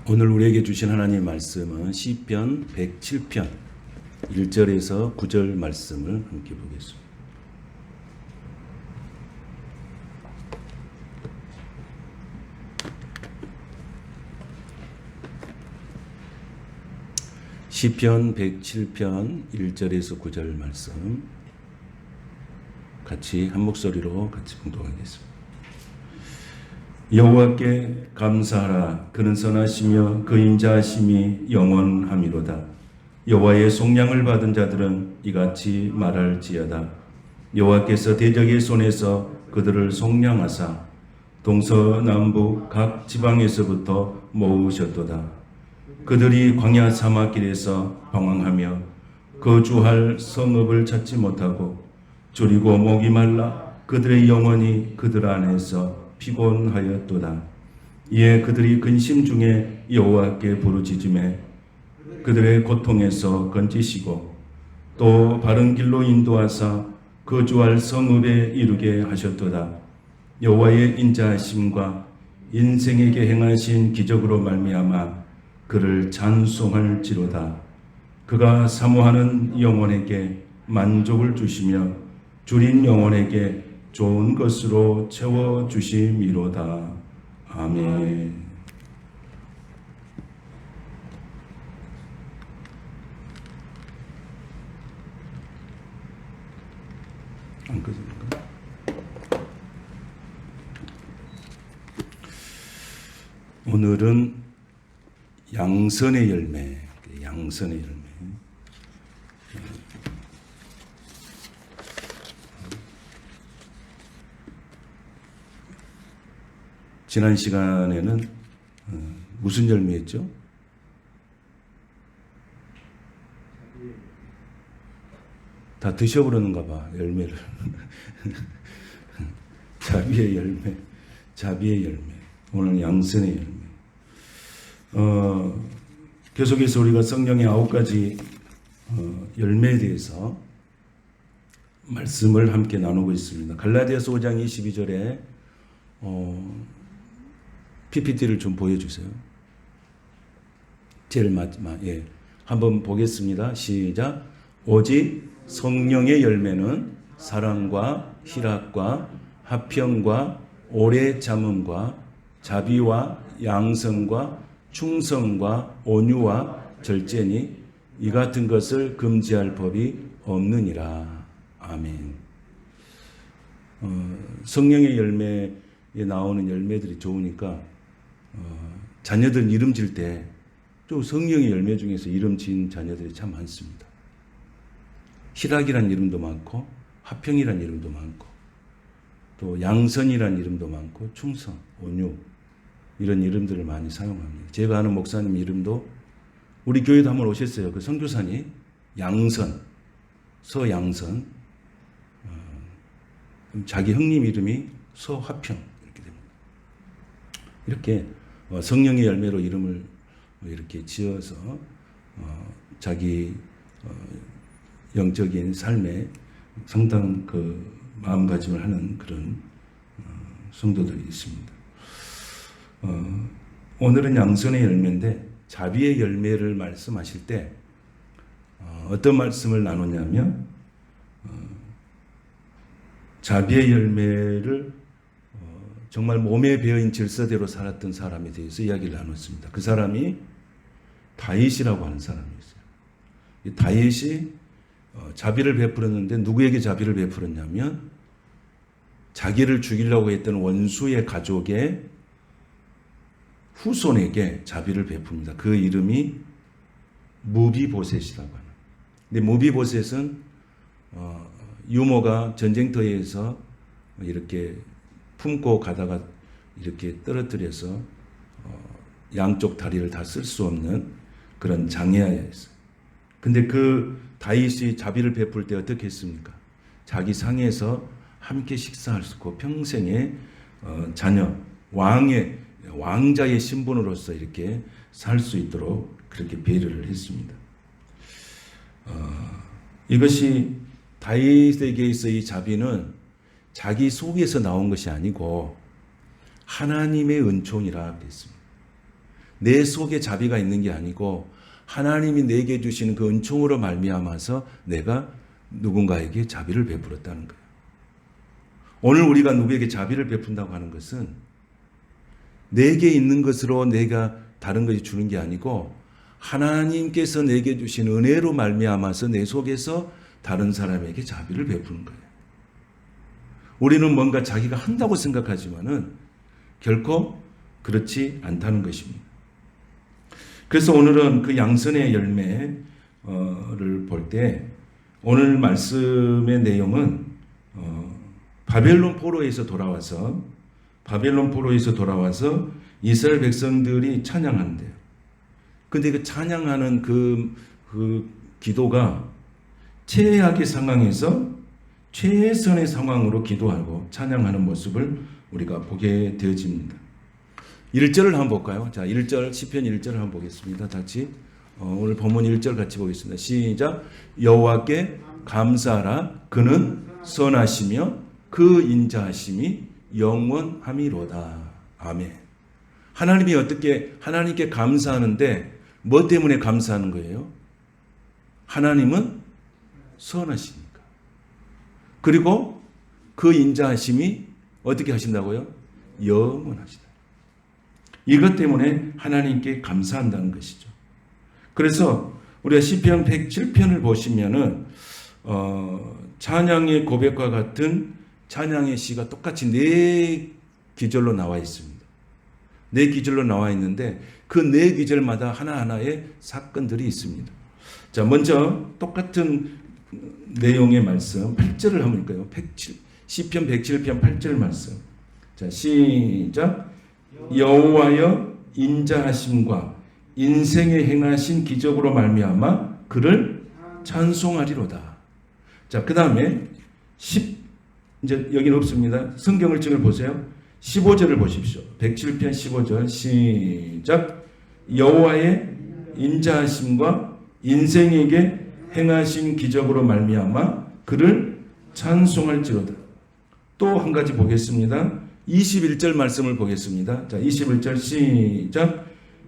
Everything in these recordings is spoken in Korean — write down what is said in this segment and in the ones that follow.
오늘 우리에게 주신 하나님의 말씀은 시편 107편 1절에서 9절 말씀을 함께 보겠습니다. 시편 107편 1절에서 9절 말씀 같이 한 목소리로 같이 봉독하겠습니다. 여호와께 감사하라. 그는 선하시며 그 인자하심이 영원함이로다. 여호와의 속량을 받은 자들은 이같이 말할지어다. 여호와께서 대적의 손에서 그들을 속량하사 동서남북 각 지방에서부터 모으셨도다. 그들이 광야 사막길에서 방황하며 거주할 성읍을 찾지 못하고 졸이고 목이 말라 그들의 영혼이 그들 안에서 피곤하였도다. 이에 그들이 근심 중에 여호와께 부르짖음에 그들의 고통에서 건지시고 또 바른 길로 인도하사 거주할 성읍에 이르게 하셨도다. 여호와의 인자하심과 인생에게 행하신 기적으로 말미암아 그를 찬송할지로다. 그가 사모하는 영혼에게 만족을 주시며 줄인 영혼에게 좋은 것으로 채워주심이로다. 아멘. 안 꺼집니까? 오늘은 양선의 열매, 양선의 열매. 지난 시간에는 무슨 열매였죠? 다 드셔버리는가 봐, 열매를. 자비의 열매, 자비의 열매. 오늘 양선의 열매. 계속해서 우리가 성령의 9가지 열매에 대해서 말씀을 함께 나누고 있습니다. 갈라디아서 5장 22절에 PPT를 좀 보여주세요. 제일 마지막, 한번 보겠습니다. 시작. 오직 성령의 열매는 사랑과 희락과 화평과 오래 참음과 자비와 양성과 충성과 온유와 절제니 이 같은 것을 금지할 법이 없느니라. 아멘. 성령의 열매에 나오는 열매들이 좋으니까 자녀들 이름 질 때 또 성령의 열매 중에서 이름 지은 자녀들이 참 많습니다. 희락이란 이름도 많고 화평이란 이름도 많고 또 양선이란 이름도 많고 충성, 온유 이런 이름들을 많이 사용합니다. 제가 아는 목사님 이름도 우리 교회도 한번 오셨어요. 그 선교사님 양선, 서양선, 자기 형님 이름이 서화평 이렇게 됩니다. 이렇게 성령의 열매로 이름을 이렇게 지어서 자기 영적인 삶에 상당 그 마음가짐을 하는 그런 성도들이 있습니다. 오늘은 양선의 열매인데 자비의 열매를 말씀하실 때 어떤 말씀을 나누냐면 자비의 열매를 정말 몸에 배어인 질서대로 살았던 사람에 대해서 이야기를 나눴습니다. 그 사람이 다윗이라고 하는 사람이었어요. 이 다윗이 자비를 베풀었는데 누구에게 자비를 베풀었냐면 자기를 죽이려고 했던 원수의 가족의 후손에게 자비를 베풉니다. 그 이름이 무비보셋이라고 하는. 근데 무비보셋은 유모가 전쟁터에서 이렇게 품고 가다가 이렇게 떨어뜨려서 양쪽 다리를 다 쓸 수 없는 그런 장애아였어요. 근데 그 다윗이 자비를 베풀 때 어떻게 했습니까? 자기 상에서 함께 식사할 수 있고 평생의 자녀, 왕자의 신분으로서 이렇게 살 수 있도록 그렇게 배려를 했습니다. 이것이 다윗에게 있어 이 자비는 자기 속에서 나온 것이 아니고 하나님의 은총이라 그랬습니다. 내 속에 자비가 있는 게 아니고 하나님이 내게 주시는 그 은총으로 말미암아서 내가 누군가에게 자비를 베풀었다는 거예요. 오늘 우리가 누구에게 자비를 베푼다고 하는 것은 내게 있는 것으로 내가 다른 것이 주는 게 아니고 하나님께서 내게 주신 은혜로 말미암아서 내 속에서 다른 사람에게 자비를 베푸는 거예요. 우리는 뭔가 자기가 한다고 생각하지만은 결코 그렇지 않다는 것입니다. 그래서 오늘은 그 양선의 열매를 볼 때 오늘 말씀의 내용은 바벨론 포로에서 돌아와서 이스라엘 백성들이 찬양한대요. 근데 그 찬양하는 그 기도가 최악의 상황에서 최선의 상황으로 기도하고 찬양하는 모습을 우리가 보게 되어집니다. 1절을 한번 볼까요? 자, 1절, 시편 1절을 한번 보겠습니다. 같이. 오늘 본문 1절 같이 보겠습니다. 시작. 여호와께 감사하라. 그는 선하시며 그 인자하심이 영원함이로다. 아멘. 하나님이 어떻게 하나님께 감사하는데 뭐 때문에 감사하는 거예요? 하나님은 선하시니까. 그리고 그 인자하심이 어떻게 하신다고요? 영원하시다. 이것 때문에 하나님께 감사한다는 것이죠. 그래서 우리가 시편 107편을 보시면은 찬양의 고백과 같은 찬양의 시가 똑같이 4기절로 나와 있습니다. 4기절로 나와 있는데 그 4기절마다 하나하나의 사건들이 있습니다. 자, 먼저 똑같은 내용의 말씀 8절을 한번 볼까요? 시편 107편 8절 말씀. 자, 시작. 여호와여 인자하심과 인생에 행하신 기적으로 말미암아 그를 찬송하리로다. 자, 그 다음에 이제 여기는 없습니다. 성경을 지금 보세요. 15절을 보십시오. 107편 15절 시작. 여호와의 인자하심과 인생에게 행하신 기적으로 말미암아 그를 찬송할지로다. 또 한 가지 보겠습니다. 21절 말씀을 보겠습니다. 자, 21절 시작.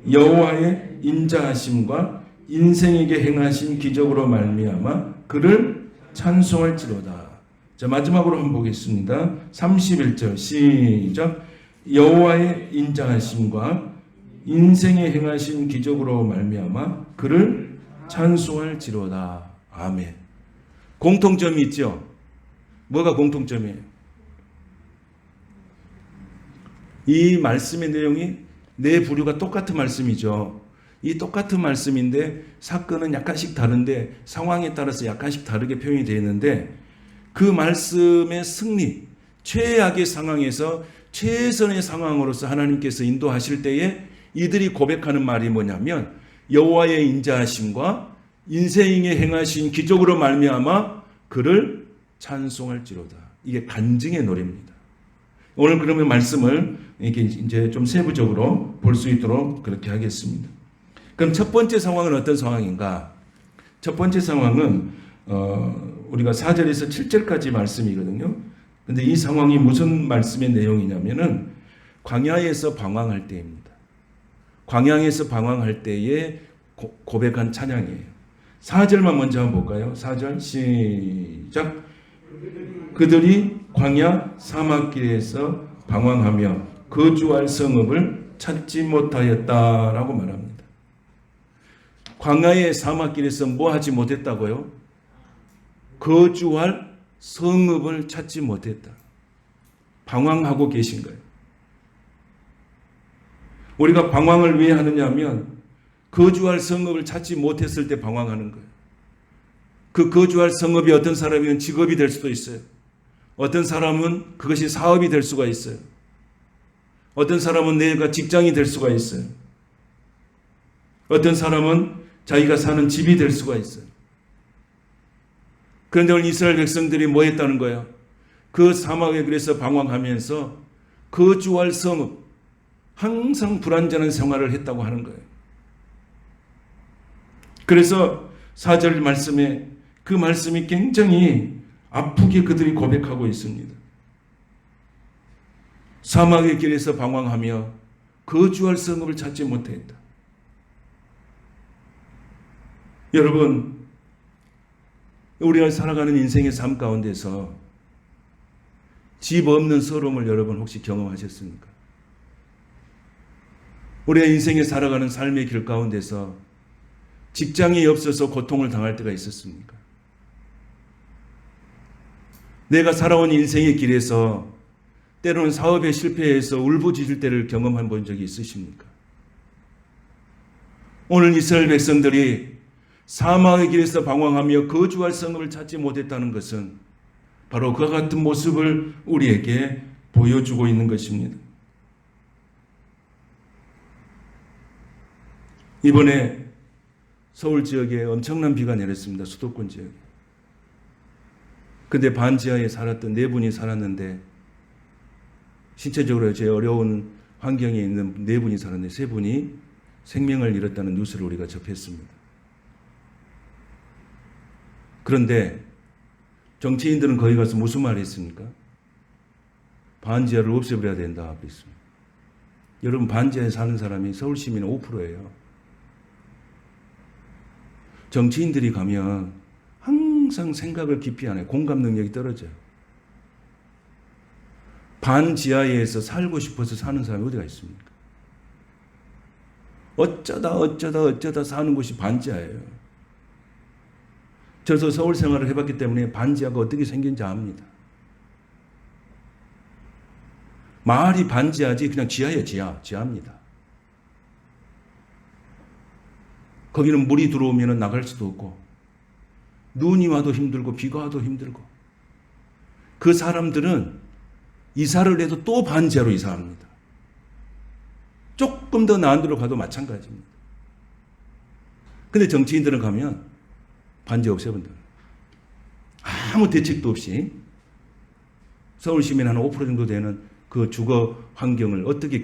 여호와의 인자하심과 인생에게 행하신 기적으로 말미암아 그를 찬송할지로다. 자, 마지막으로 한번 보겠습니다. 31절 시작. 여호와의 인자하심과 인생에 행하신 기적으로 말미암아 그를 찬송할지로다. 아멘. 공통점이 있죠. 뭐가 공통점이에요? 이 말씀의 내용이 네 부류가 똑같은 말씀이죠. 이 똑같은 말씀인데 사건은 약간씩 다른데 상황에 따라서 약간씩 다르게 표현이 되어 있는데 그 말씀의 승리, 최악의 상황에서 최선의 상황으로서 하나님께서 인도하실 때에 이들이 고백하는 말이 뭐냐면 여호와의 인자하심과 인생에 행하신 기적으로 말미암아 그를 찬송할지로다. 이게 간증의 노래입니다. 오늘 그러면 말씀을 이렇게 이제 좀 세부적으로 볼 수 있도록 그렇게 하겠습니다. 그럼 첫 번째 상황은 어떤 상황인가? 첫 번째 상황은 우리가 4절에서 7절까지 말씀이거든요. 근데 이 상황이 무슨 말씀의 내용이냐면은 광야에서 방황할 때입니다. 광야에서 방황할 때에 고백한 찬양이에요. 4절만 먼저 한번 볼까요? 4절 시작. 그들이 광야 사막길에서 방황하며 거주할 성읍을 찾지 못하였다라고 말합니다. 광야의 사막길에서 뭐 하지 못했다고요? 거주할 성읍을 찾지 못했다. 방황하고 계신 거예요. 우리가 방황을 왜 하느냐 하면 거주할 성읍을 찾지 못했을 때 방황하는 거예요. 그 거주할 성읍이 어떤 사람이면 직업이 될 수도 있어요. 어떤 사람은 그것이 사업이 될 수가 있어요. 어떤 사람은 내가 직장이 될 수가 있어요. 어떤 사람은 자기가 사는 집이 될 수가 있어요. 그런데 오늘 이스라엘 백성들이 뭐 했다는 거예요? 그 사막에 그래서 방황하면서 거주할 성읍, 항상 불안전한 생활을 했다고 하는 거예요. 그래서 4절 말씀에 그 말씀이 굉장히 아프게 그들이 고백하고 있습니다. 사막의 길에서 방황하며 거주할 성읍을 찾지 못했다. 여러분, 우리가 살아가는 인생의 삶 가운데서 집 없는 서러움을 여러분 혹시 경험하셨습니까? 우리가 인생에 살아가는 삶의 길 가운데서 직장이 없어서 고통을 당할 때가 있었습니까? 내가 살아온 인생의 길에서 때로는 사업에 실패해서 울부짖을 때를 경험해 본 적이 있으십니까? 오늘 이스라엘 백성들이 사망의 길에서 방황하며 거주할 성읍을 찾지 못했다는 것은 바로 그와 같은 모습을 우리에게 보여주고 있는 것입니다. 이번에 서울 지역에 엄청난 비가 내렸습니다. 수도권 지역에. 근데 반지하에 살았던 4분이 살았는데 신체적으로 제 어려운 환경에 있는 4분이 살았는데 3분이 생명을 잃었다는 뉴스를 우리가 접했습니다. 그런데 정치인들은 거기 가서 무슨 말을 했습니까? 반지하를 없애버려야 된다. 그랬습니다. 여러분, 반지하에 사는 사람이 서울 시민의 5%예요. 정치인들이 가면 항상 생각을 깊이 안 해요. 공감 능력이 떨어져요. 반지하에서 살고 싶어서 사는 사람이 어디가 있습니까? 어쩌다 사는 곳이 반지하예요. 저도 서울 생활을 해봤기 때문에 반지하가 어떻게 생긴지 압니다. 마을이 반지하지 그냥 지하예요. 지하입니다. 거기는 물이 들어오면 나갈 수도 없고 눈이 와도 힘들고 비가 와도 힘들고 그 사람들은 이사를 해도 또 반지하로 이사합니다. 조금 더 나은 데로 가도 마찬가지입니다. 근데 정치인들은 가면 반지 없애본다. 아무 대책도 없이 서울 시민 한 5% 정도 되는 그 주거 환경을 어떻게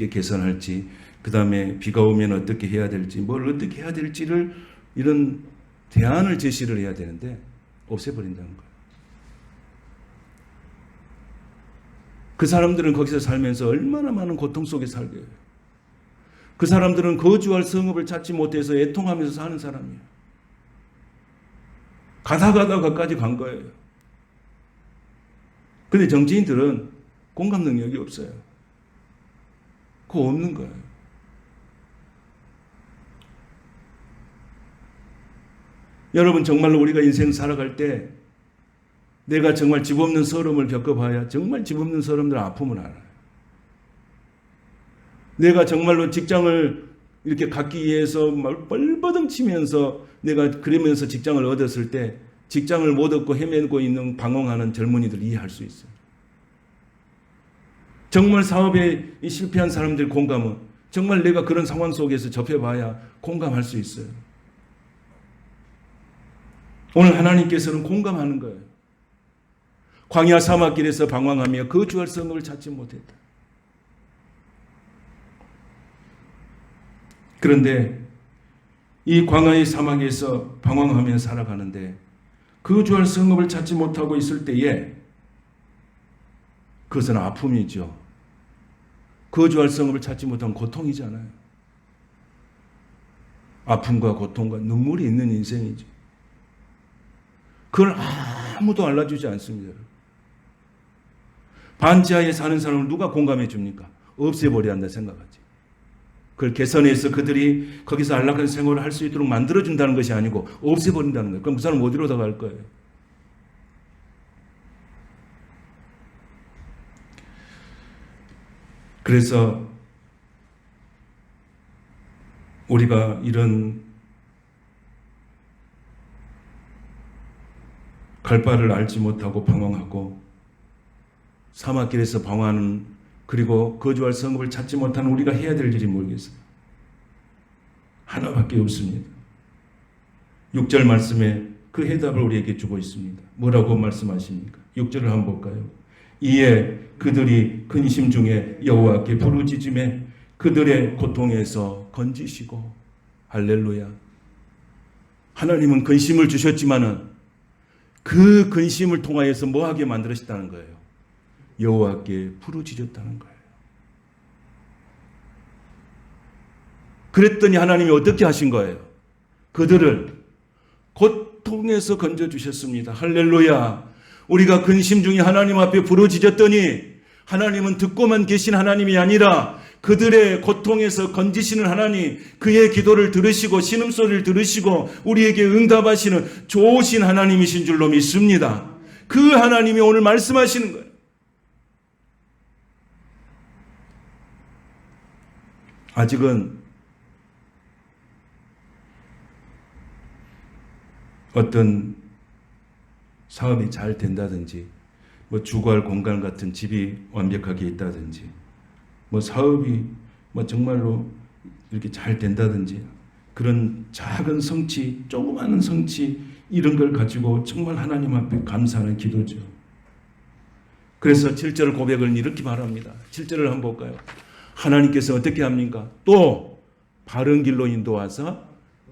개선할지, 그 다음에 비가 오면 어떻게 해야 될지, 뭘 어떻게 해야 될지를 이런 대안을 제시를 해야 되는데 없애버린다는 거예요. 그 사람들은 거기서 살면서 얼마나 많은 고통 속에 살게 해요. 그 사람들은 거주할 성읍을 찾지 못해서 애통하면서 사는 사람이에요. 가다가다가까지 간 거예요. 근데 정치인들은 공감 능력이 없어요. 그거 없는 거예요. 여러분, 정말로 우리가 인생 살아갈 때 내가 정말 집 없는 서러움을 겪어봐야 정말 집 없는 사람들 아픔을 알아요. 내가 정말로 직장을 이렇게 갖기 위해서 막 뻘버덩 치면서 내가 그러면서 직장을 얻었을 때 직장을 못 얻고 헤매고 있는 방황하는 젊은이들 이해할 수 있어요. 정말 사업에 실패한 사람들 공감은 정말 내가 그런 상황 속에서 접해봐야 공감할 수 있어요. 오늘 하나님께서는 공감하는 거예요. 광야 사막길에서 방황하며 거주할 성읍을 찾지 못했다. 그런데 이 광야의 사막에서 방황하며 살아가는데 거주할 성읍을 찾지 못하고 있을 때에 그것은 아픔이죠. 거주할 성읍을 찾지 못한 고통이잖아요. 아픔과 고통과 눈물이 있는 인생이죠. 그걸 아무도 알아주지 않습니다. 반지하에 사는 사람을 누가 공감해 줍니까? 없애버려야 한다 생각하지. 그걸 개선해서 그들이 거기서 안락한 생활을 할 수 있도록 만들어준다는 것이 아니고 없애버린다는 거예요. 그럼 그 사람 어디로 다 갈 거예요? 그래서 우리가 이런 갈 바를 알지 못하고 방황하고 사막길에서 방황하는 그리고 거주할 성읍을 찾지 못하는 우리가 해야 될 일이 모르겠어요. 하나밖에 없습니다. 6절 말씀에 그 해답을 우리에게 주고 있습니다. 뭐라고 말씀하십니까? 6절을 한번 볼까요? 이에 그들이 근심 중에 여호와께 부르짖음에 그들의 고통에서 건지시고. 할렐루야. 하나님은 근심을 주셨지만은 그 근심을 통하여서 뭐하게 만들으셨다는 거예요? 여호와께 부르짖었다는 거예요. 그랬더니 하나님이 어떻게 하신 거예요? 그들을 고통에서 건져주셨습니다. 할렐루야. 우리가 근심 중에 하나님 앞에 부르짖었더니 하나님은 듣고만 계신 하나님이 아니라 그들의 고통에서 건지시는 하나님, 그의 기도를 들으시고 신음소리를 들으시고 우리에게 응답하시는 좋으신 하나님이신 줄로 믿습니다. 그 하나님이 오늘 말씀하시는 거예요. 아직은 어떤 사업이 잘 된다든지, 뭐 주거할 공간 같은 집이 완벽하게 있다든지, 뭐 사업이 뭐 정말로 이렇게 잘 된다든지, 그런 작은 성취, 조그마한 성취, 이런 걸 가지고 정말 하나님 앞에 감사하는 기도죠. 그래서 7절 고백을 이렇게 말합니다. 7절을 한번 볼까요? 하나님께서 어떻게 합니까? 또 바른 길로 인도하사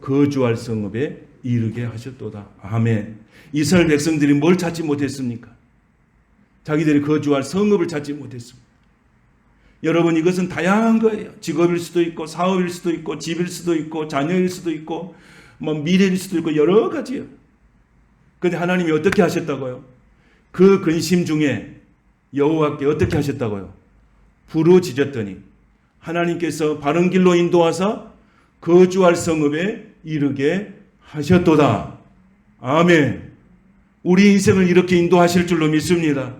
거주할 성읍에 이르게 하셨도다. 아멘. 이스라엘 백성들이 뭘 찾지 못했습니까? 자기들이 거주할 성읍을 찾지 못했습니다. 여러분, 이것은 다양한 거예요. 직업일 수도 있고 사업일 수도 있고 집일 수도 있고 자녀일 수도 있고 뭐 미래일 수도 있고 여러 가지요. 그런데 하나님이 어떻게 하셨다고요? 그 근심 중에 여호와께 어떻게 하셨다고요? 부르짖었더니 하나님께서 바른 길로 인도하사 거주할 성읍에 이르게 하셨도다. 아멘. 우리 인생을 이렇게 인도하실 줄로 믿습니다.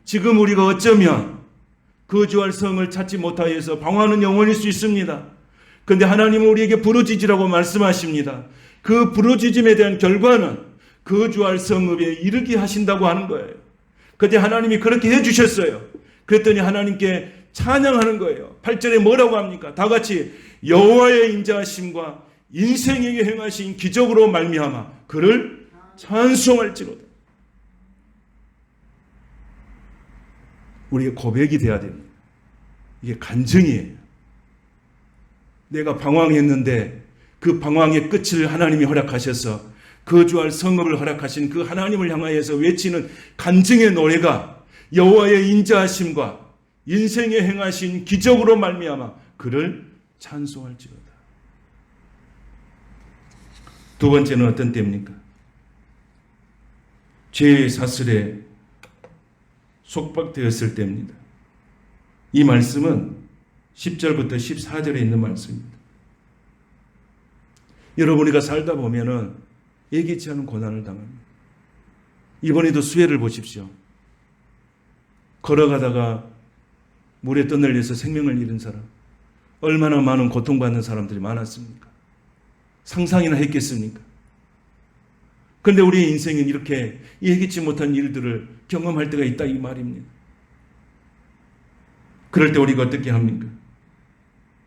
지금 우리가 어쩌면 거주할 성을 찾지 못하여서 방황하는 영혼일 수 있습니다. 그런데 하나님은 우리에게 부르짖으라고 말씀하십니다. 그 부르짖음에 대한 결과는 거주할 성읍에 이르게 하신다고 하는 거예요. 그런데 하나님이 그렇게 해주셨어요. 그랬더니 하나님께 찬양하는 거예요. 8절에 뭐라고 합니까? 다 같이 여호와의 인자하심과 인생에게 행하신 기적으로 말미암아 그를 찬송할지로다. 우리의 고백이 돼야 됩니다. 이게 간증이에요. 내가 방황했는데 그 방황의 끝을 하나님이 허락하셔서 거주할 성읍을 허락하신 그 하나님을 향하여서 외치는 간증의 노래가 여호와의 인자하심과 인생에 행하신 기적으로 말미암아 그를 찬송할지로다. 두 번째는 어떤 때입니까? 죄의 사슬에 속박되었을 때입니다. 이 말씀은 10절부터 14절에 있는 말씀입니다. 여러분, 우리가 살다 보면은 예기치 않은 고난을 당합니다. 이번에도 수해를 보십시오. 걸어가다가 물에 떠날려서 생명을 잃은 사람, 얼마나 많은 고통받는 사람들이 많았습니까? 상상이나 했겠습니까? 그런데 우리의 인생은 이렇게 예기치 못한 일들을 경험할 때가 있다 이 말입니다. 그럴 때 우리가 어떻게 합니까?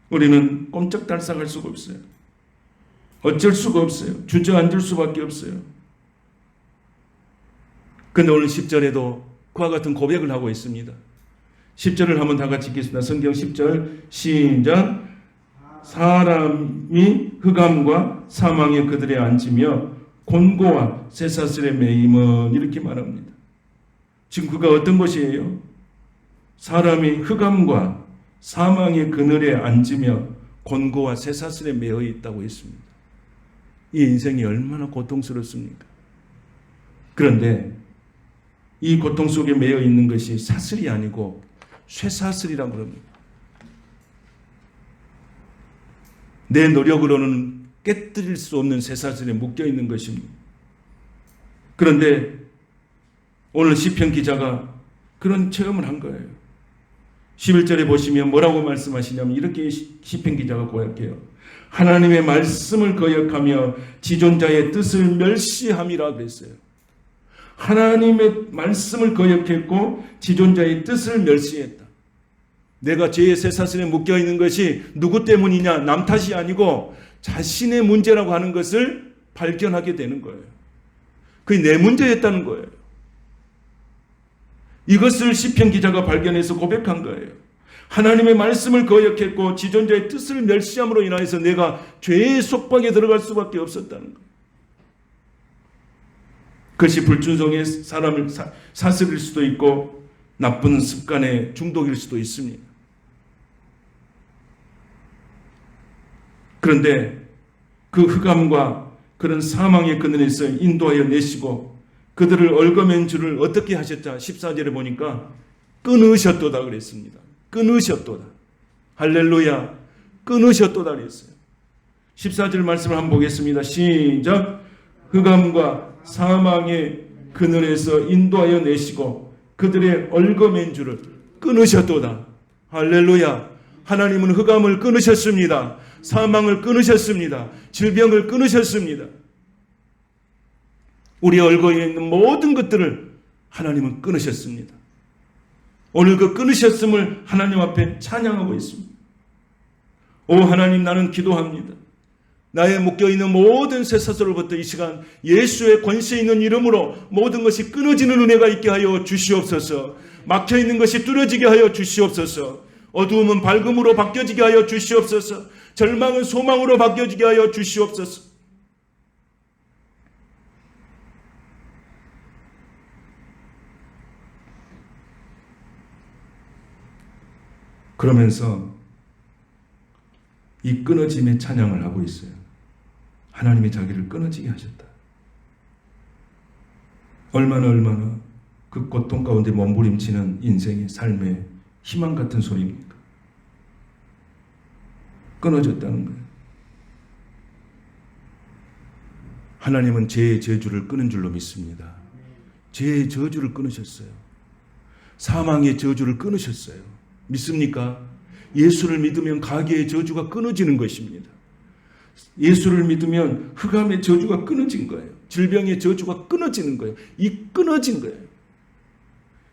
우리는 꼼짝달싹할 수가 없어요. 어쩔 수가 없어요. 주저앉을 수밖에 없어요. 그런데 오늘 10절에도 그와 같은 고백을 하고 있습니다. 10절을 한번 다 같이 읽겠습니다. 성경 10절 시작. 사람이 흑암과 사망의 그들에 앉으며 곤고와 쇠사슬에 매임은 이렇게 말합니다. 지금 그가 어떤 것이에요? 사람이 흑암과 사망의 그늘에 앉으며 곤고와 쇠사슬에 매여 있다고 했습니다. 이 인생이 얼마나 고통스럽습니까? 그런데 이 고통 속에 매여 있는 것이 사슬이 아니고 쇠사슬이라고 합니다. 내 노력으로는 깨뜨릴 수 없는 쇠사슬에 묶여 있는 것입니다. 그런데 오늘 시편 기자가 그런 체험을 한 거예요. 11절에 보시면 뭐라고 말씀하시냐면 이렇게 시편 기자가 고백해요. 하나님의 말씀을 거역하며 지존자의 뜻을 멸시함이라 그랬어요. 하나님의 말씀을 거역했고 지존자의 뜻을 멸시했다. 내가 죄의 쇠사슬에 묶여있는 것이 누구 때문이냐, 남 탓이 아니고 자신의 문제라고 하는 것을 발견하게 되는 거예요. 그게 내 문제였다는 거예요. 이것을 시편 기자가 발견해서 고백한 거예요. 하나님의 말씀을 거역했고 지존자의 뜻을 멸시함으로 인하여서 내가 죄의 속박에 들어갈 수밖에 없었다는 거예요. 그것이 불순종의 사람을 사슬일 수도 있고 나쁜 습관의 중독일 수도 있습니다. 그런데 그 흑암과 그런 사망의 그늘에서 인도하여 내시고 그들을 얽어맨 줄을 어떻게 하셨자 14절에 보니까 끊으셨도다 그랬습니다. 끊으셨도다. 할렐루야. 끊으셨도다 그랬어요. 14절 말씀을 한번 보겠습니다. 시작. 흑암과 사망의 그늘에서 인도하여 내시고 그들의 얽어맨 줄을 끊으셨도다. 할렐루야. 하나님은 흑암을 끊으셨습니다. 사망을 끊으셨습니다. 질병을 끊으셨습니다. 우리 얼굴에 있는 모든 것들을 하나님은 끊으셨습니다. 오늘 그 끊으셨음을 하나님 앞에 찬양하고 있습니다. 오 하나님, 나는 기도합니다. 나의 묶여있는 모든 쇠사슬로부터 이 시간 예수의 권세 있는 이름으로 모든 것이 끊어지는 은혜가 있게 하여 주시옵소서. 막혀있는 것이 뚫어지게 하여 주시옵소서. 어두움은 밝음으로 바뀌어지게 하여 주시옵소서. 절망은 소망으로 바뀌어지게 하여 주시옵소서. 그러면서 이 끊어짐의 찬양을 하고 있어요. 하나님이 자기를 끊어지게 하셨다. 얼마나 그 고통 가운데 몸부림치는 인생의 삶의 희망 같은 소리입니까? 끊어졌다는 거예요. 하나님은 죄의 저주를 끊은 줄로 믿습니다. 죄의 저주를 끊으셨어요. 사망의 저주를 끊으셨어요. 믿습니까? 예수를 믿으면 가계의 저주가 끊어지는 것입니다. 예수를 믿으면 흑암의 저주가 끊어진 거예요. 질병의 저주가 끊어지는 거예요. 이 끊어진 거예요.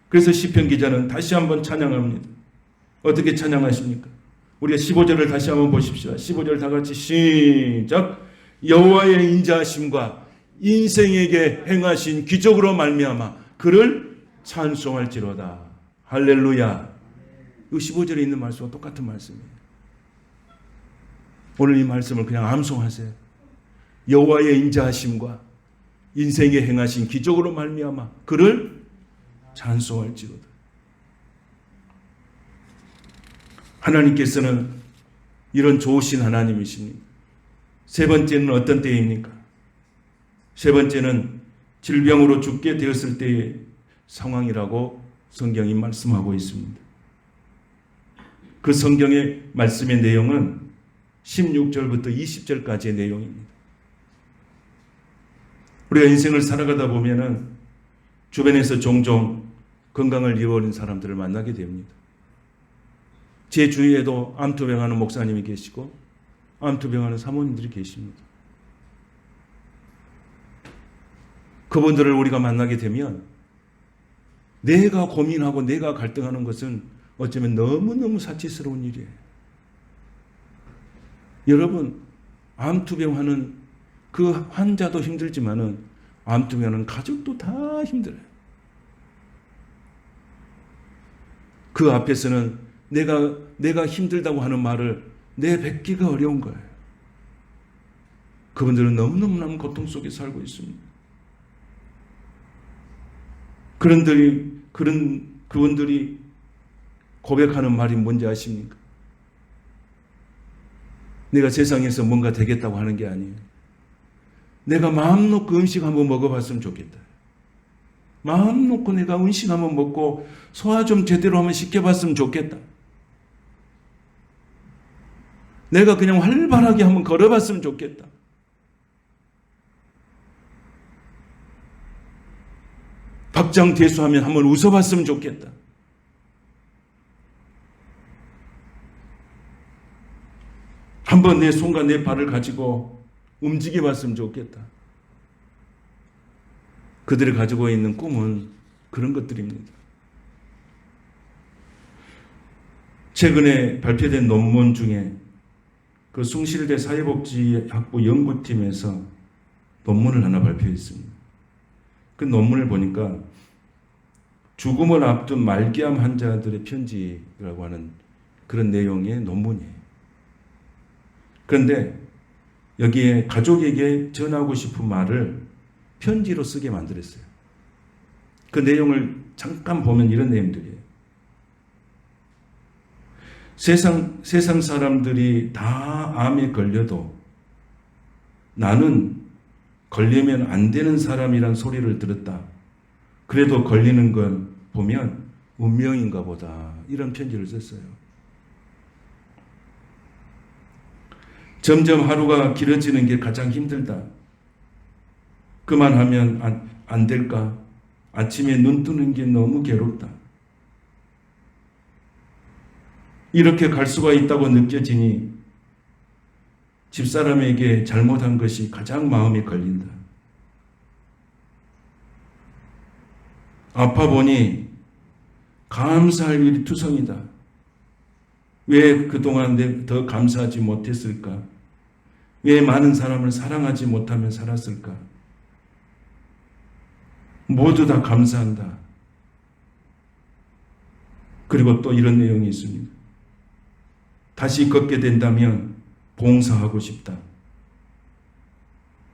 그래서 시편 기자는 다시 한번 찬양합니다. 어떻게 찬양하십니까? 우리가 15절을 다시 한번 보십시오. 15절 다 같이 시작. 여호와의 인자하심과 인생에게 행하신 기적으로 말미암아 그를 찬송할지로다. 할렐루야. 이 15절에 있는 말씀과 똑같은 말씀이에요. 오늘 이 말씀을 그냥 암송하세요. 여호와의 인자하심과 인생에 행하신 기적으로 말미암아 그를 찬송할지로다. 하나님께서는 이런 좋으신 하나님이십니다. 세 번째는 어떤 때입니까? 세 번째는 질병으로 죽게 되었을 때의 상황이라고 성경이 말씀하고 있습니다. 그 성경의 말씀의 내용은 16절부터 20절까지의 내용입니다. 우리가 인생을 살아가다 보면은 주변에서 종종 건강을 잃어버린 사람들을 만나게 됩니다. 제 주위에도 암투병하는 목사님이 계시고 암투병하는 사모님들이 계십니다. 그분들을 우리가 만나게 되면 내가 고민하고 내가 갈등하는 것은 어쩌면 너무너무 사치스러운 일이에요. 여러분, 암투병하는 그 환자도 힘들지만은 암투병하는 가족도 다 힘들어요. 그 앞에서는 내가 힘들다고 하는 말을 내뱉기가 어려운 거예요. 그분들은 너무너무 고통 속에 살고 있습니다. 그분들이 고백하는 말이 뭔지 아십니까? 내가 세상에서 뭔가 되겠다고 하는 게 아니에요. 내가 마음 놓고 음식 한번 먹어봤으면 좋겠다. 마음 놓고 내가 음식 한번 먹고 소화 좀 제대로 한번 시켜봤으면 좋겠다. 내가 그냥 활발하게 한번 걸어봤으면 좋겠다. 박장대소하면 한번 웃어봤으면 좋겠다. 한번 내 손과 내 발을 가지고 움직여 봤으면 좋겠다. 그들이 가지고 있는 꿈은 그런 것들입니다. 최근에 발표된 논문 중에 그 숭실대 사회복지학부 연구팀에서 논문을 하나 발표했습니다. 그 논문을 보니까 죽음을 앞둔 말기암 환자들의 편지라고 하는 그런 내용의 논문이에요. 그런데 여기에 가족에게 전하고 싶은 말을 편지로 쓰게 만들었어요. 그 내용을 잠깐 보면 이런 내용들이에요. 세상 사람들이 다 암에 걸려도 나는 걸리면 안 되는 사람이란 소리를 들었다. 그래도 걸리는 건 보면 운명인가 보다. 이런 편지를 썼어요. 점점 하루가 길어지는 게 가장 힘들다. 그만하면 안 될까? 아침에 눈 뜨는 게 너무 괴롭다. 이렇게 갈 수가 있다고 느껴지니 집사람에게 잘못한 것이 가장 마음에 걸린다. 아파 보니 감사할 일이 투성이다. 왜 그동안 더 감사하지 못했을까? 왜 많은 사람을 사랑하지 못하며 살았을까? 모두 다 감사한다. 그리고 또 이런 내용이 있습니다. 다시 걷게 된다면 봉사하고 싶다.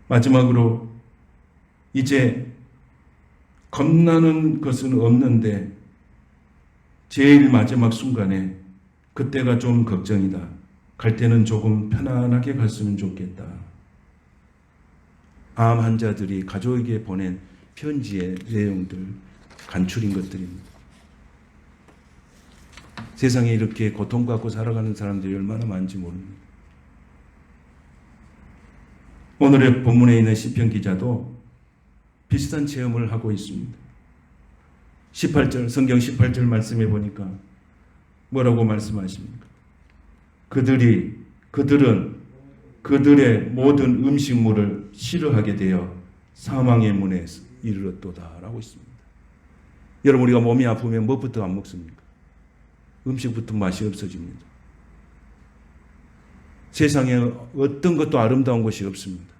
마지막으로 이제 겁나는 것은 없는데 제일 마지막 순간에 그때가 좀 걱정이다. 갈 때는 조금 편안하게 갔으면 좋겠다. 암 환자들이 가족에게 보낸 편지의 내용들, 간추린 것들입니다. 세상에 이렇게 고통받고 살아가는 사람들이 얼마나 많은지 모릅니다. 오늘의 본문에 있는 시편 기자도 비슷한 체험을 하고 있습니다. 18절, 성경 18절 말씀해 보니까 뭐라고 말씀하십니까? 그들은 그들의 모든 음식물을 싫어하게 되어 사망의 문에 이르렀도다 라고 있습니다. 여러분, 우리가 몸이 아프면 무엇부터 안 먹습니까? 음식부터 맛이 없어집니다. 세상에 어떤 것도 아름다운 것이 없습니다.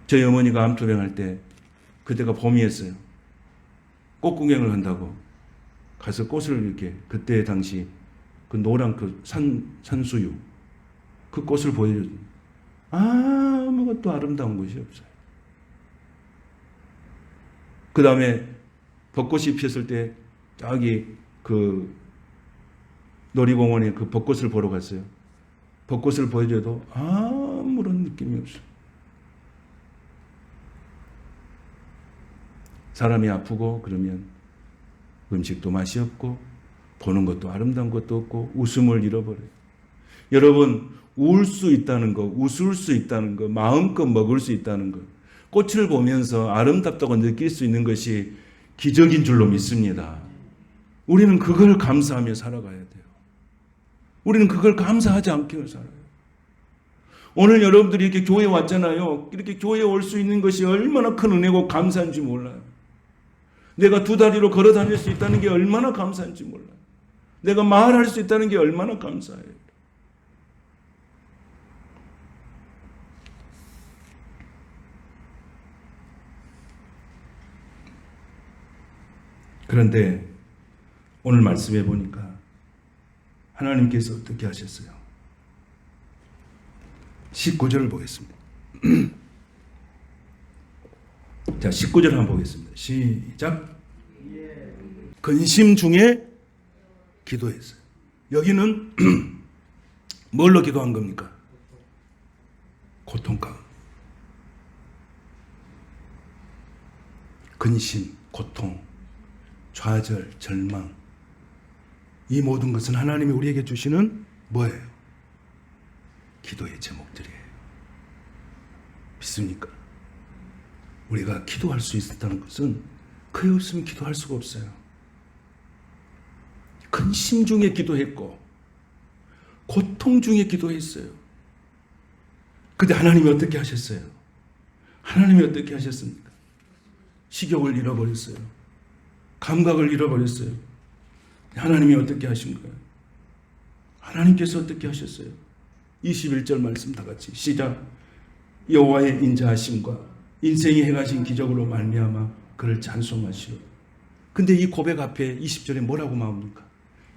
저희 어머니가 암투병할 때 그때가 봄이었어요. 꽃 구경을 한다고 가서 꽃을 이렇게, 그때 당시 그 노란 그 산수유 그 꽃을 보여줍니다. 아무것도 아름다운 것이 없어요. 그 다음에 벚꽃이 피었을 때 저기 그 놀이공원에 그 벚꽃을 보러 갔어요. 벚꽃을 보여줘도 아무런 느낌이 없어요. 사람이 아프고 그러면 음식도 맛이 없고 보는 것도 아름다운 것도 없고 웃음을 잃어버려요. 여러분, 울 수 있다는 거, 웃을 수 있다는 거, 마음껏 먹을 수 있다는 거, 꽃을 보면서 아름답다고 느낄 수 있는 것이 기적인 줄로 믿습니다. 우리는 그걸 감사하며 살아가야 돼요. 우리는 그걸 감사하지 않게 살아요. 오늘 여러분들이 이렇게 교회에 왔잖아요. 이렇게 교회에 올 수 있는 것이 얼마나 큰 은혜고 감사한지 몰라요. 내가 두 다리로 걸어 다닐 수 있다는 게 얼마나 감사한지 몰라요. 내가 말할 수 있다는 게 얼마나 감사해요. 그런데 오늘 말씀해 보니까 하나님께서 어떻게 하셨어요? 19절을 보겠습니다. 자, 19절 한번 보겠습니다. 시작. 근심 중에 기도했어요. 여기는 뭘로 기도한 겁니까? 고통 가운데. 근심, 고통, 좌절, 절망, 이 모든 것은 하나님이 우리에게 주시는 뭐예요? 기도의 제목들이에요. 믿습니까? 우리가 기도할 수 있었다는 것은 그에 없으면 기도할 수가 없어요. 근심 중에 기도했고 고통 중에 기도했어요. 근데 하나님이 어떻게 하셨어요? 하나님이 어떻게 하셨습니까? 식욕을 잃어버렸어요. 감각을 잃어버렸어요. 하나님이 어떻게 하신 거예요? 하나님께서 어떻게 하셨어요? 21절 말씀 다 같이 시작. 여호와의 인자하심과 인생이 행하신 기적으로 말미암아 그를 찬송하시오. 근데 이 고백 앞에 20절에 뭐라고 나옵니까?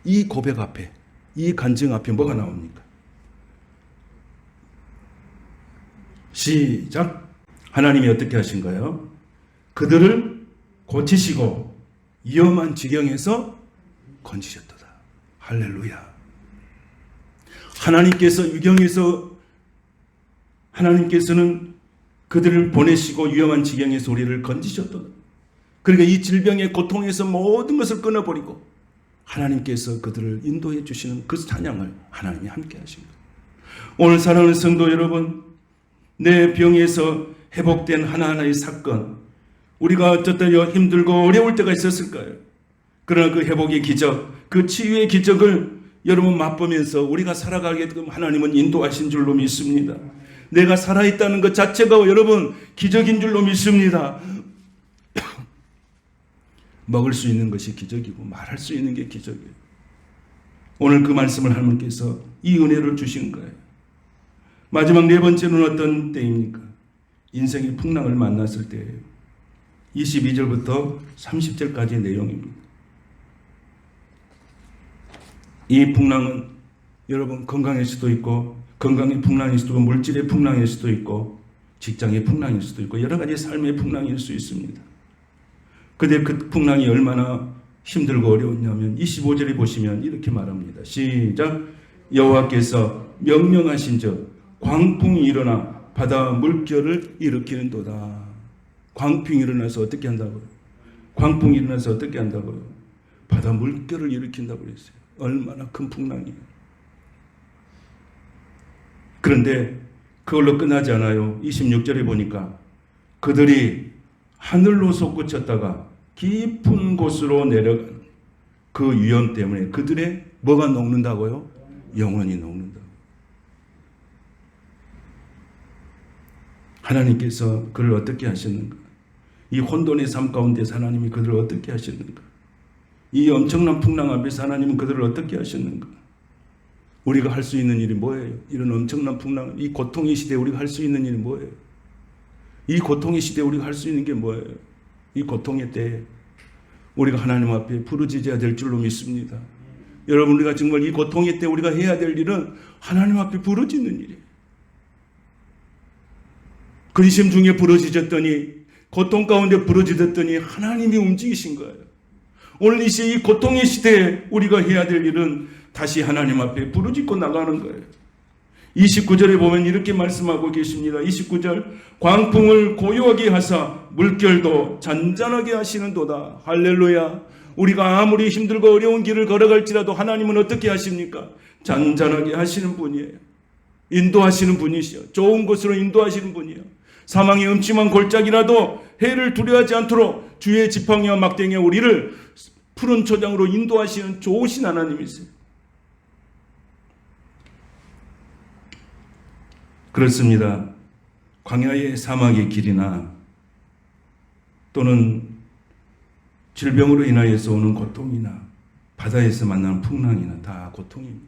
이 고백 앞에, 이 간증 앞에 뭐가 나옵니까? 시작. 하나님이 어떻게 하신가요? 그들을 고치시고 위험한 지경에서 건지셨도다. 할렐루야. 하나님께서 위경에서 하나님께서는 그들을 보내시고 위험한 지경에서 우리를 건지셨다. 그러니까 이 질병의 고통에서 모든 것을 끊어버리고 하나님께서 그들을 인도해 주시는 그 찬양을 하나님이 함께 하신 거예요. 오늘 사랑하는 성도 여러분, 내 병에서 회복된 하나하나의 사건, 우리가 어쨌든 힘들고 어려울 때가 있었을까요? 그러나 그 회복의 기적, 그 치유의 기적을 여러분 맛보면서 우리가 살아가게끔 하나님은 인도하신 줄로 믿습니다. 내가 살아있다는 것 자체가 여러분 기적인 줄로 믿습니다. 먹을 수 있는 것이 기적이고 말할 수 있는 게 기적이에요. 오늘 그 말씀을 하나님께서 이 은혜를 주신 거예요. 마지막 네 번째는 어떤 때입니까? 인생의 풍랑을 만났을 때예요. 22절부터 30절까지의 내용입니다. 이 풍랑은 여러분 건강일 수도 있고, 건강의 풍랑일 수도 있고, 물질의 풍랑일 수도 있고, 직장의 풍랑일 수도 있고, 여러 가지 삶의 풍랑일 수 있습니다. 근데 그 풍랑이 얼마나 힘들고 어려웠냐면 25절에 보시면 이렇게 말합니다. 시작. 여호와께서 명령하신즉 광풍이 일어나 바다 물결을 일으키는도다. 광풍이 일어나서 어떻게 한다고요? 광풍이 일어나서 어떻게 한다고요? 바다 물결을 일으킨다고 그랬어요. 얼마나 큰 풍랑이에요. 그런데 그걸로 끝나지 않아요. 26절에 보니까 그들이 하늘로 솟구쳤다가 깊은 곳으로 내려간 그 위험 때문에 그들의 뭐가 녹는다고요? 영원히 녹는다. 하나님께서 그를 어떻게 하셨는가? 이 혼돈의 삶 가운데서 하나님이 그들을 어떻게 하셨는가? 이 엄청난 풍랑 앞에서 하나님은 그들을 어떻게 하셨는가? 우리가 할 수 있는 일이 뭐예요? 이런 엄청난 풍랑, 이 고통의 시대에 우리가 할 수 있는 일이 뭐예요? 이 고통의 시대에 우리가 할 수 있는 게 뭐예요? 이 고통의 때에 우리가 하나님 앞에 부르짖어야 될 줄로 믿습니다. 여러분, 우리가 정말 이 고통의 때 우리가 해야 될 일은 하나님 앞에 부르짖는 일이에요. 근심 중에 부르짖었더니, 고통 가운데 부르짖었더니 하나님이 움직이신 거예요. 오늘 이 고통의 시대에 우리가 해야 될 일은 다시 하나님 앞에 부르짖고 나가는 거예요. 29절에 보면 이렇게 말씀하고 계십니다. 29절. 광풍을 고요하게 하사 물결도 잔잔하게 하시는도다. 할렐루야. 우리가 아무리 힘들고 어려운 길을 걸어갈지라도 하나님은 어떻게 하십니까? 잔잔하게 하시는 분이에요. 인도하시는 분이시요. 좋은 곳으로 인도하시는 분이에요. 사망의 음침한 골짜기라도 해를 두려워하지 않도록 주의 지팡이와 막대기에 우리를 푸른 초장으로 인도하시는 좋으신 하나님이세요. 그렇습니다. 광야의 사막의 길이나 또는 질병으로 인하여서 오는 고통이나 바다에서 만나는 풍랑이나 다 고통입니다.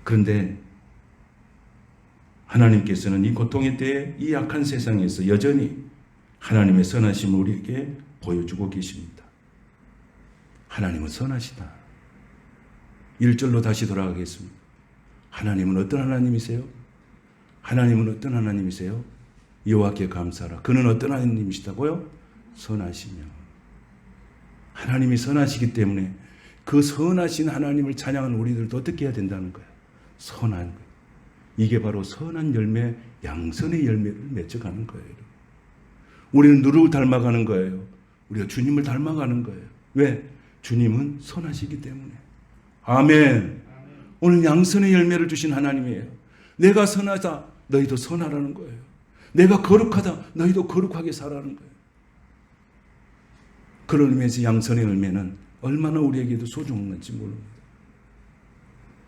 그런데 하나님께서는 이 고통의 때에 이 약한 세상에서 여전히 하나님의 선하심을 우리에게 보여주고 계십니다. 하나님은 선하시다. 1절로 다시 돌아가겠습니다. 하나님은 어떤 하나님이세요? 하나님은 어떤 하나님이세요? 여호와께 감사하라. 그는 어떤 하나님이시다고요? 선하시며. 하나님이 선하시기 때문에 그 선하신 하나님을 찬양하는 우리들도 어떻게 해야 된다는 거예요? 선한 거예요. 이게 바로 선한 열매, 양선의 열매를 맺어가는 거예요. 우리는 누구를 닮아가는 거예요? 우리가 주님을 닮아가는 거예요. 왜? 주님은 선하시기 때문에. 아멘. 오늘 양선의 열매를 주신 하나님이에요. 내가 선하다, 너희도 선하라는 거예요. 내가 거룩하다, 너희도 거룩하게 살아라는 거예요. 그런 의미에서 양선의 열매는 얼마나 우리에게도 소중한 건지 모릅니다.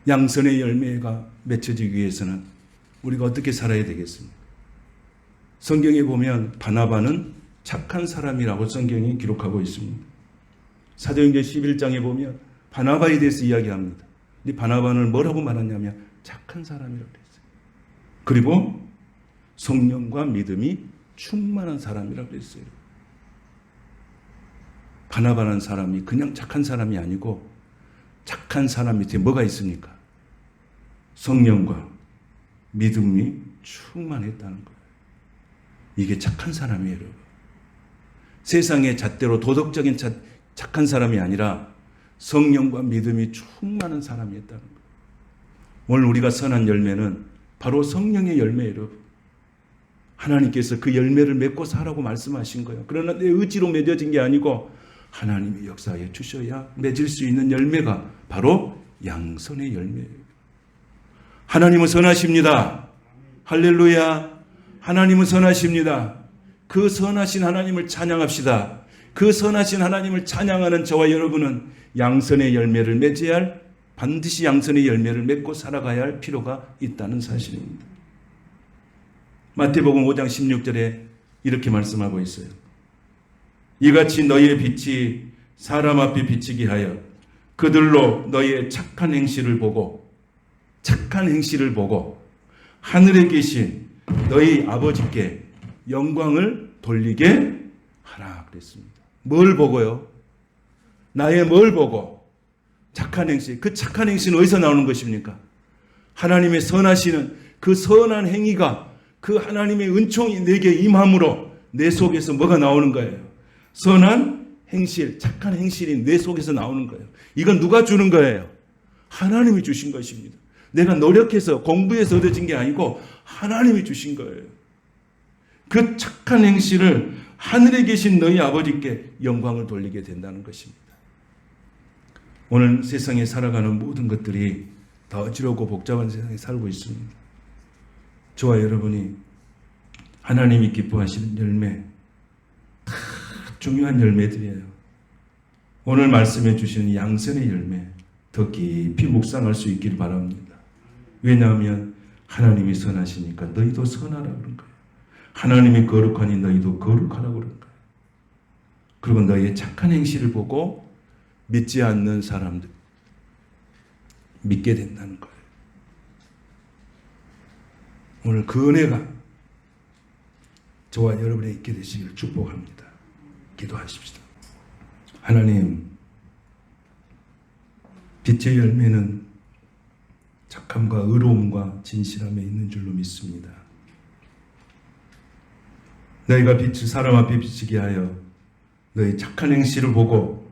양선의 열매가 맺혀지기 위해서는 우리가 어떻게 살아야 되겠습니까? 성경에 보면 바나바는 착한 사람이라고 성경이 기록하고 있습니다. 사도행전 11장에 보면 바나바에 대해서 이야기합니다. 이 바나바는 뭐라고 말하냐면 착한 사람이라고 그랬어요. 그리고 성령과 믿음이 충만한 사람이라고 그랬어요. 바나바라는 사람이 그냥 착한 사람이 아니고 착한 사람 밑에 뭐가 있습니까? 성령과 믿음이 충만했다는 거예요. 이게 착한 사람이에요. 세상의 잣대로 도덕적인 착한 사람이 아니라 성령과 믿음이 충만한 사람이었다는 거예요. 오늘 우리가 선한 열매는 바로 성령의 열매예요. 하나님께서 그 열매를 맺고 살라고 말씀하신 거예요. 그러나 내 의지로 맺어진 게 아니고 하나님이 역사해 주셔야 맺을 수 있는 열매가 바로 양선의 열매예요. 하나님은 선하십니다. 할렐루야. 하나님은 선하십니다. 그 선하신 하나님을 찬양합시다. 그 선하신 하나님을 찬양하는 저와 여러분은 양선의 열매를 맺어야 할, 반드시 양선의 열매를 맺고 살아가야 할 필요가 있다는 사실입니다. 마태복음 5장 16절에 이렇게 말씀하고 있어요. 이같이 너희의 빛이 사람 앞에 비치게 하여 그들로 너희의 착한 행실을 보고 하늘에 계신 너희 아버지께 영광을 돌리게 하라 그랬습니다. 뭘 보고요? 나의 뭘 보고? 착한 행실. 그 착한 행실은 어디서 나오는 것입니까? 하나님의 선하시는 그 선한 행위가, 그 하나님의 은총이 내게 임함으로 내 속에서 뭐가 나오는 거예요? 선한 행실, 착한 행실이 내 속에서 나오는 거예요. 이건 누가 주는 거예요? 하나님이 주신 것입니다. 내가 노력해서 공부해서 얻어진 게 아니고 하나님이 주신 거예요. 그 착한 행실을 하늘에 계신 너희 아버지께 영광을 돌리게 된다는 것입니다. 오늘 세상에 살아가는 모든 것들이 다 어지럽고 복잡한 세상에 살고 있습니다. 저와 여러분이 하나님이 기뻐하시는 열매, 다 중요한 열매들이에요. 오늘 말씀해 주시는 양선의 열매 더 깊이 묵상할 수 있기를 바랍니다. 왜냐하면 하나님이 선하시니까 너희도 선하라 그런 거예요. 하나님이 거룩하니 너희도 거룩하라고 그런 거예요. 그리고 너희의 착한 행실을 보고 믿지 않는 사람들 믿게 된다는 거예요. 오늘 그 은혜가 저와 여러분에 있게 되시기를 축복합니다. 기도하십시다. 하나님, 빛의 열매는 착함과 의로움과 진실함에 있는 줄로 믿습니다. 너희가 빛을 사람 앞에 비치게 하여 너희 착한 행실을 보고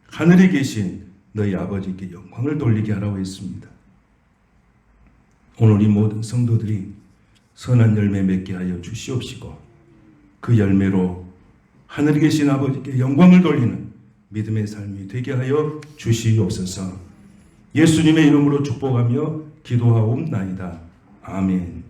하늘에 계신 너희 아버지께 영광을 돌리게 하라고 했습니다. 오늘 이 모든 성도들이 선한 열매 맺게 하여 주시옵시고 그 열매로 하늘에 계신 아버지께 영광을 돌리는 믿음의 삶이 되게 하여 주시옵소서. 예수님의 이름으로 축복하며 기도하옵나이다. 아멘.